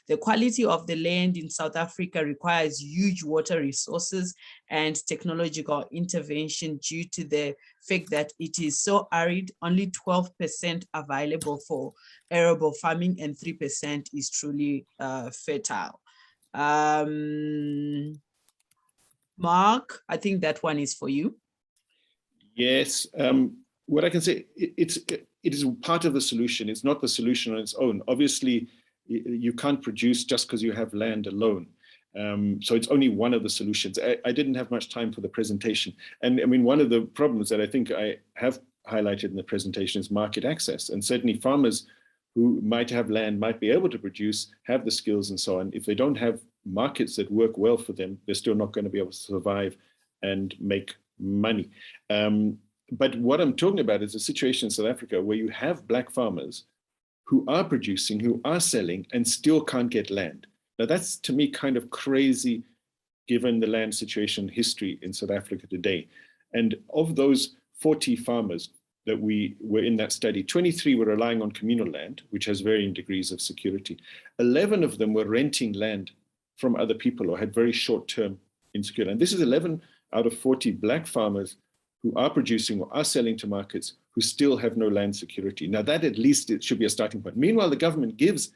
The quality of the land in South Africa requires huge water resources and technological intervention due to the fact that it is so arid. Only 12% available for arable farming and 3% is truly fertile. Mark, I think that one is for you. Yes, what I can say, it is part of the solution. It's not the solution on its own. Obviously, you can't produce just because you have land alone. So it's only one of the solutions. I didn't have much time for the presentation. And I mean, one of the problems that I think I have highlighted in the presentation is market access. And certainly farmers who might have land, might be able to produce, have the skills and so on. If they don't have markets that work well for them, they're still not going to be able to survive and make money. But what I'm talking about is a situation in South Africa where you have Black farmers who are producing, who are selling, and still can't get land. Now that's, to me, kind of crazy, given the land situation history in South Africa today. And of those 40 farmers that we were in that study, 23 were relying on communal land, which has varying degrees of security. 11 of them were renting land from other people or had very short-term insecurity. And this is 11 out of 40 Black farmers who are producing or are selling to markets who still have no land security. Now that at least it should be a starting point. Meanwhile, the government gives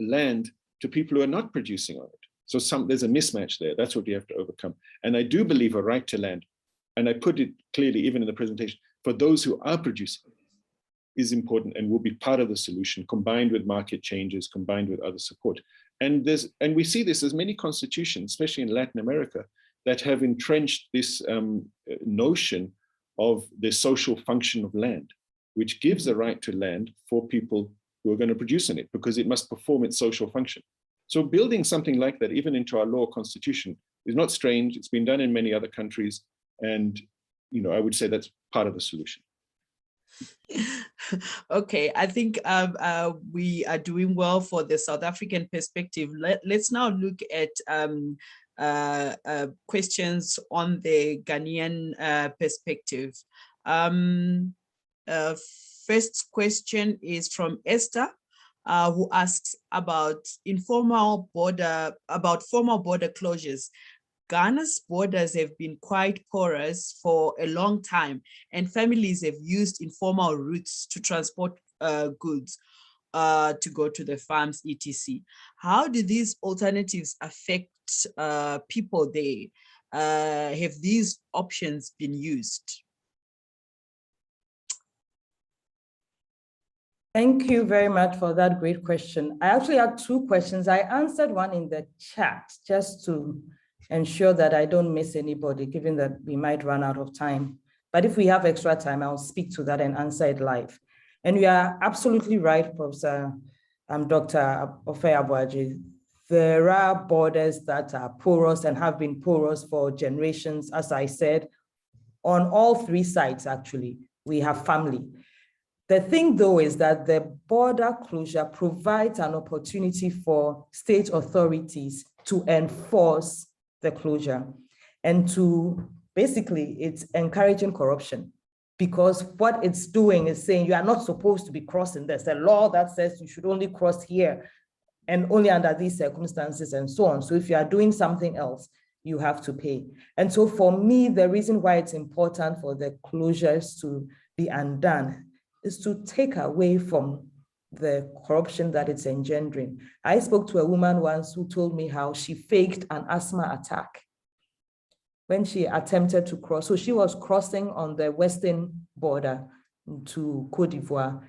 land to people who are not producing on it. So there's a mismatch there. That's what we have to overcome. And I do believe a right to land, and I put it clearly even in the presentation, for those who are producing is important and will be part of the solution, combined with market changes, combined with other support. And we see this as many constitutions, especially in Latin America, that have entrenched this notion of the social function of land, which gives a right to land for people who are going to produce in it, because it must perform its social function. So building something like that, even into our law constitution, is not strange. It's been done in many other countries. And, I would say that's part of the solution. Okay, I think we are doing well for the South African perspective. Let's now look at questions on the Ghanaian perspective. First question is from Esther, who asks about formal border closures. Ghana's borders have been quite porous for a long time, and families have used informal routes to transport goods to go to the farms, etc. How do these alternatives affect people there? Have these options been used? Thank you very much for that great question. I actually had two questions. I answered one in the chat just to ensure that I don't miss anybody, given that we might run out of time. But if we have extra time, I'll speak to that and answer it live. And you are absolutely right, Professor Dr. Ofe-Aboagye. There are borders that are porous and have been porous for generations. As I said, on all three sides, actually, we have family. The thing, though, is that the border closure provides an opportunity for state authorities to enforce the closure, and to basically, it's encouraging corruption, because what it's doing is saying you are not supposed to be crossing. There's a law that says you should only cross here and only under these circumstances and so on. So if you are doing something else, you have to pay. And so for me, the reason why it's important for the closures to be undone is to take away from the corruption that it's engendering. I spoke to a woman once who told me how she faked an asthma attack when she attempted to cross. So she was crossing on the western border to Côte d'Ivoire,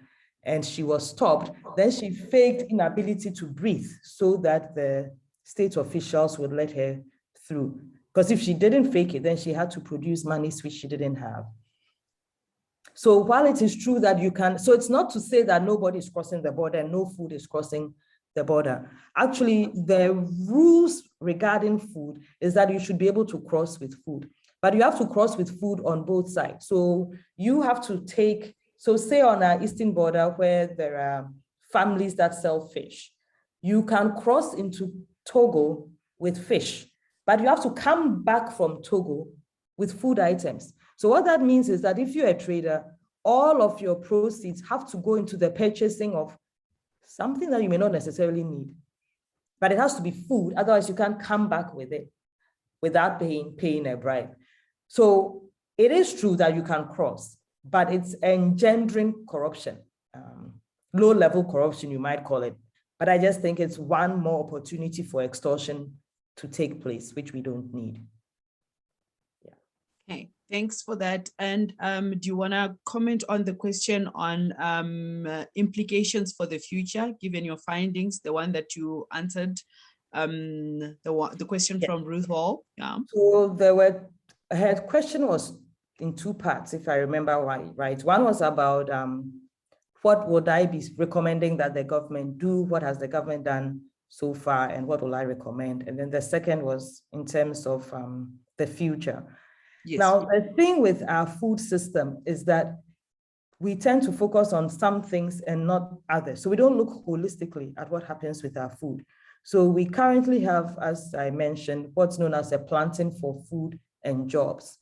and she was stopped. Then she faked inability to breathe so that the state officials would let her through. Because if she didn't fake it, then she had to produce money which she didn't have. So while it is true that you can, so it's not to say that nobody is crossing the border and no food is crossing the border. Actually, the rules regarding food is that you should be able to cross with food, but you have to cross with food on both sides. So you have to take, so say on our eastern border where there are families that sell fish, you can cross into Togo with fish, but you have to come back from Togo with food items. So what that means is that if you're a trader, all of your proceeds have to go into the purchasing of something that you may not necessarily need, but it has to be food. Otherwise, you can't come back with it without paying a bribe. So it is true that you can cross, but it's engendering corruption, low-level corruption, you might call it. But I just think it's one more opportunity for extortion to take place, which we don't need. Okay, thanks for that. And do you want to comment on the question on implications for the future, given your findings, the one that you answered, the question from Ruth Hall? Yeah. So her question was in two parts, if I remember right. One was about what would I be recommending that the government do? What has the government done so far? And what will I recommend? And then the second was in terms of the future. Yes. Now, the thing with our food system is that we tend to focus on some things and not others. So we don't look holistically at what happens with our food. So we currently have, as I mentioned, what's known as a planting for food and jobs.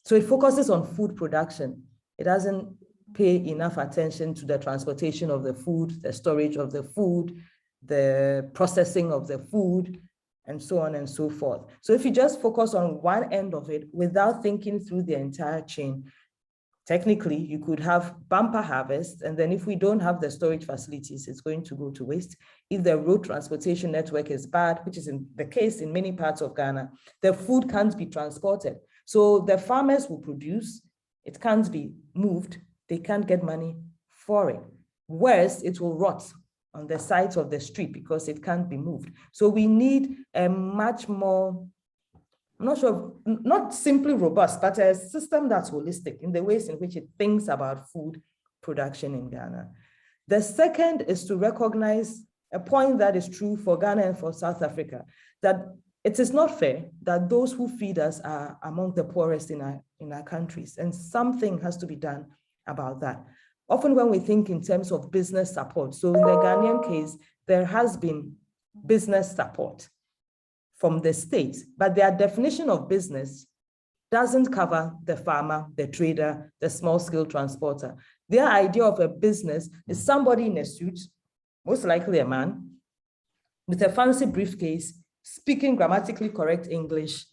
So it focuses on food production. It doesn't pay enough attention to the transportation of the food, the storage of the food, the processing of the food, and so on and so forth. So if you just focus on one end of it without thinking through the entire chain, technically, you could have bumper harvest, and then if we don't have the storage facilities, it's going to go to waste. If the road transportation network is bad, which is the case in many parts of Ghana, the food can't be transported. So the farmers will produce, it can't be moved, they can't get money for it. Worse, it will rot on the sides of the street because it can't be moved. So we need a much more, I'm not sure, not simply robust, but a system that's holistic in the ways in which it thinks about food production in Ghana. The second is to recognize a point that is true for Ghana and for South Africa, that it is not fair that those who feed us are among the poorest in our countries, and something has to be done about that. Often when we think in terms of business support, so in the Ghanaian case, there has been business support from the state, but their definition of business doesn't cover the farmer, the trader, the small-scale transporter. Their idea of a business is somebody in a suit, most likely a man, with a fancy briefcase, speaking grammatically correct English,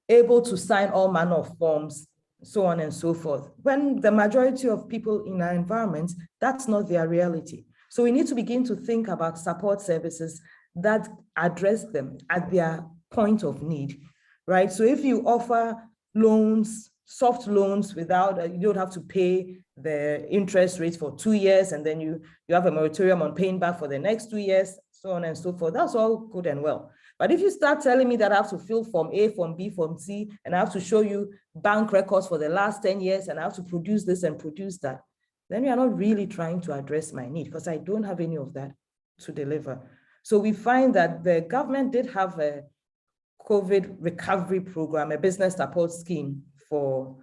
able to sign all manner of forms, so on and so forth. When the majority of people in our environment, that's not their reality. So we need to begin to think about support services that address them at their point of need, right? So if you offer loans, soft loans without, you don't have to pay the interest rate for 2 years, and then you have a moratorium on paying back for the next 2 years, so on and so forth, that's all good and well. But if you start telling me that I have to fill Form A, Form B, Form C, and I have to show you bank records for the last 10 years, and I have to produce this and produce that, then you are not really trying to address my need, because I don't have any of that to deliver. So we find that the government did have a COVID recovery program, a business support scheme for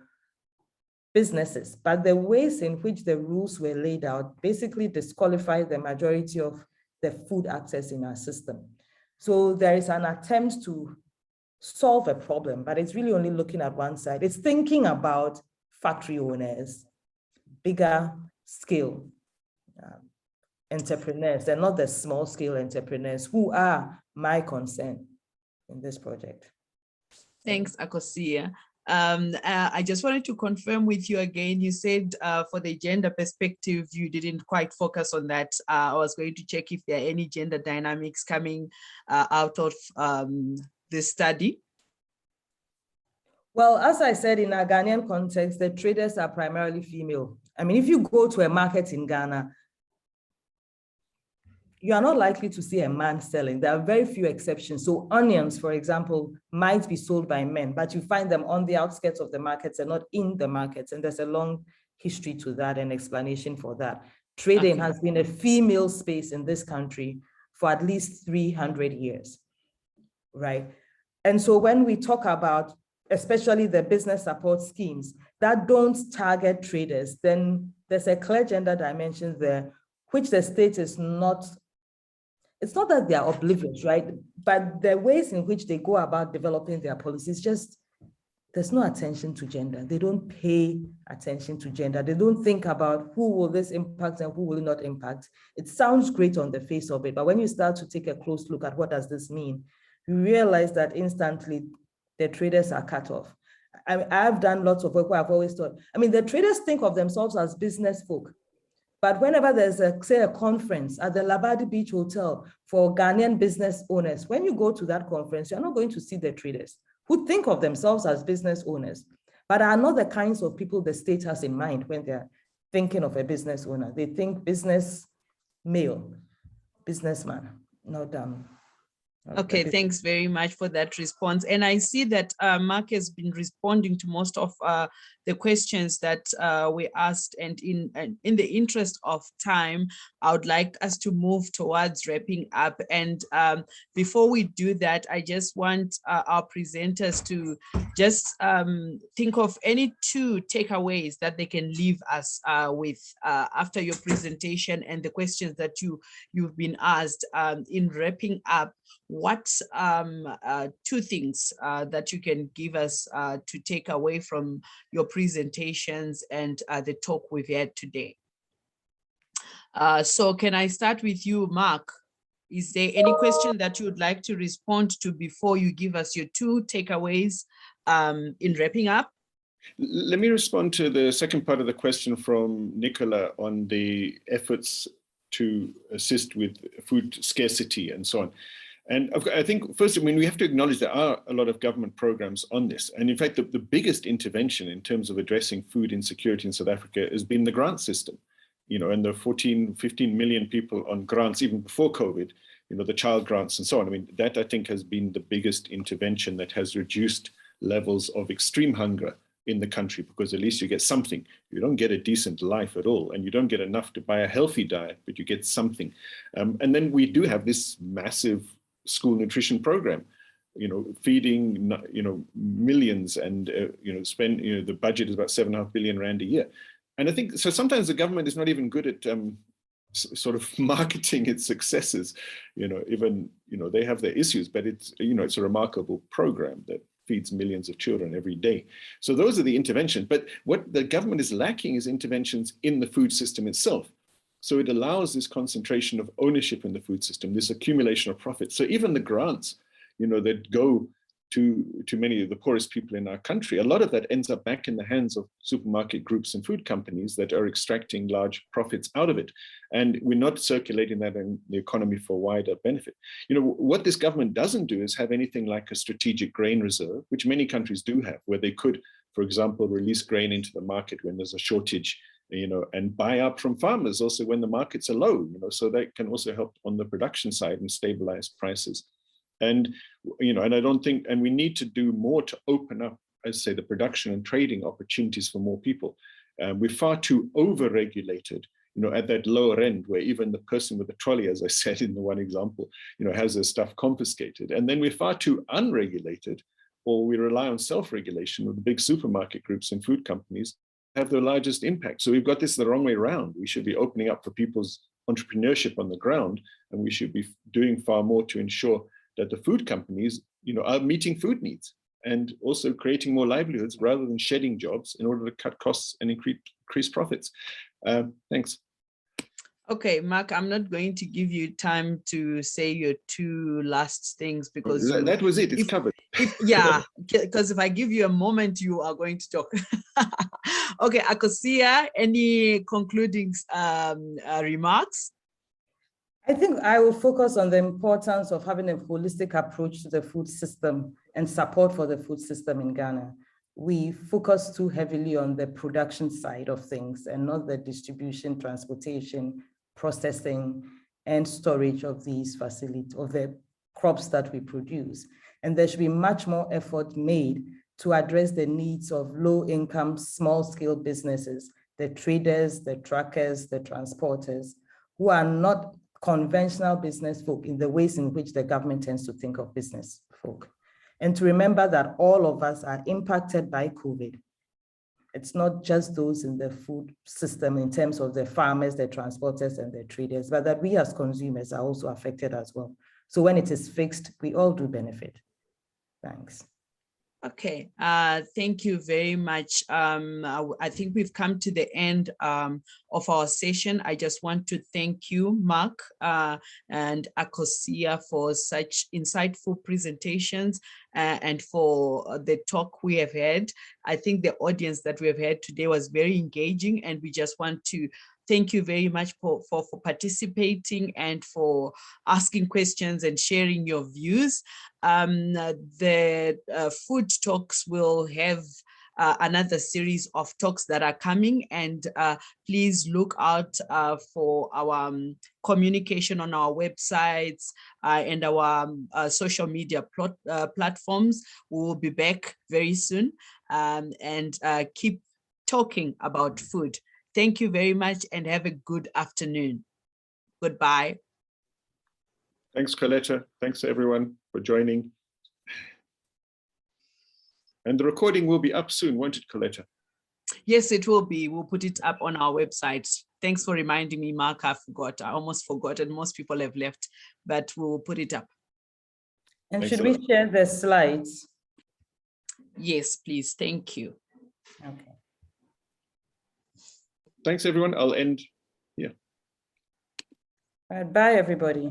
businesses, but the ways in which the rules were laid out basically disqualified the majority of the food access in our system. So there is an attempt to solve a problem, but it's really only looking at one side. It's thinking about factory owners, bigger scale entrepreneurs, and not the small scale entrepreneurs who are my concern in this project. Thanks, Akosia. I just wanted to confirm with you again, you said for the gender perspective, you didn't quite focus on that. I was going to check if there are any gender dynamics coming out of this study. Well, as I said, in a Ghanaian context, the traders are primarily female. I mean, if you go to a market in Ghana, you are not likely to see a man selling. There are very few exceptions. So onions, for example, might be sold by men, but you find them on the outskirts of the markets and not in the markets. And there's a long history to that and explanation for that. Trading has been a female space in this country for at least 300 years, right? And so when we talk about, especially the business support schemes that don't target traders, then there's a clear gender dimension there, which the state is not. It's not that they are oblivious, right? But the ways in which they go about developing their policies, just, there's no attention to gender. They don't pay attention to gender. They don't think about who will this impact and who will it not impact. It sounds great on the face of it, but when you start to take a close look at what does this mean, you realize that instantly the traders are cut off. I've done lots of work where I've always thought, I mean, the traders think of themselves as business folk. But whenever there's say a conference at the Labadi Beach Hotel for Ghanaian business owners, when you go to that conference, you're not going to see the traders who think of themselves as business owners, but are not the kinds of people the state has in mind when they're thinking of a business owner. They think business male, businessman, not Okay, thanks very much for that response. And I see that Mark has been responding to most of the questions that we asked, and in the interest of time, I would like us to move towards wrapping up. And before we do that, I just want our presenters to just think of any 2 takeaways that they can leave us with after your presentation and the questions that you've been asked. In wrapping up, what 2 things that you can give us to take away from your presentations and the talk we've had today? So can I start with you, Mark? Is there any question that you would like to respond to before you give us your 2 takeaways in wrapping up? Let me respond to the second part of the question from Nicola on the efforts to assist with food scarcity and so on. And I think first, we have to acknowledge there are a lot of government programs on this. And in fact, the biggest intervention in terms of addressing food insecurity in South Africa has been the grant system, and the 15 million people on grants even before COVID, the child grants and so on. That I think has been the biggest intervention that has reduced levels of extreme hunger in the country, because at least you get something. You don't get a decent life at all, and you don't get enough to buy a healthy diet, but you get something. And then we do have this massive school nutrition program, feeding, millions, and, the budget is about 7.5 billion rand a year. And I think, so sometimes the government is not even good at sort of marketing its successes, even, they have their issues, but it's, it's a remarkable program that feeds millions of children every day. So those are the interventions. But what the government is lacking is interventions in the food system itself. So it allows this concentration of ownership in the food system, this accumulation of profits. So even the grants, that go to many of the poorest people in our country, a lot of that ends up back in the hands of supermarket groups and food companies that are extracting large profits out of it. And we're not circulating that in the economy for wider benefit. What this government doesn't do is have anything like a strategic grain reserve, which many countries do have, where they could, for example, release grain into the market when there's a shortage, and buy up from farmers also when the markets are low, so that can also help on the production side and stabilize prices. And, and I don't think, and we need to do more to open up, as say, the production and trading opportunities for more people. We're far too over-regulated, at that lower end, where even the person with the trolley, as I said in the one example, has their stuff confiscated. And then we're far too unregulated, or we rely on self-regulation with the big supermarket groups and food companies have the largest impact. So we've got this the wrong way around. We should be opening up for people's entrepreneurship on the ground, and we should be doing far more to ensure that the food companies, are meeting food needs and also creating more livelihoods rather than shedding jobs in order to cut costs and increase profits. Thanks. Okay, Mark, I'm not going to give you time to say your two last things because that was it. It's covered. Because if I give you a moment, you are going to talk. Okay, Akosia, any concluding remarks? I think I will focus on the importance of having a holistic approach to the food system and support for the food system in Ghana. We focus too heavily on the production side of things and not the distribution, transportation, processing, and storage of these facilities, of the crops that we produce. And there should be much more effort made to address the needs of low-income, small-scale businesses, the traders, the truckers, the transporters, who are not conventional business folk in the ways in which the government tends to think of business folk. And to remember that all of us are impacted by COVID. It's not just those in the food system in terms of the farmers, the transporters, and the traders, but that we as consumers are also affected as well. So when it is fixed, we all do benefit. Thanks. Okay, thank you very much. I think we've come to the end of our session. I just want to thank you, Mark and Akosia, for such insightful presentations and for the talk we have had. I think the audience that we have had today was very engaging, and we just want to thank you very much for participating and for asking questions and sharing your views. The food talks will have another series of talks that are coming, and please look out for our communication on our websites and our social media platforms. We will be back very soon and keep talking about food. Thank you very much and have a good afternoon. Goodbye. Thanks, Coletta. Thanks everyone for joining. And the recording will be up soon, won't it, Coletta? Yes, it will be. We'll put it up on our website. Thanks for reminding me, Mark. I forgot. I almost forgot, and most people have left, but we will put it up. And should we share the slides? Yes, please. Thank you. Okay. Thanks, everyone. I'll end here. All right, bye, everybody.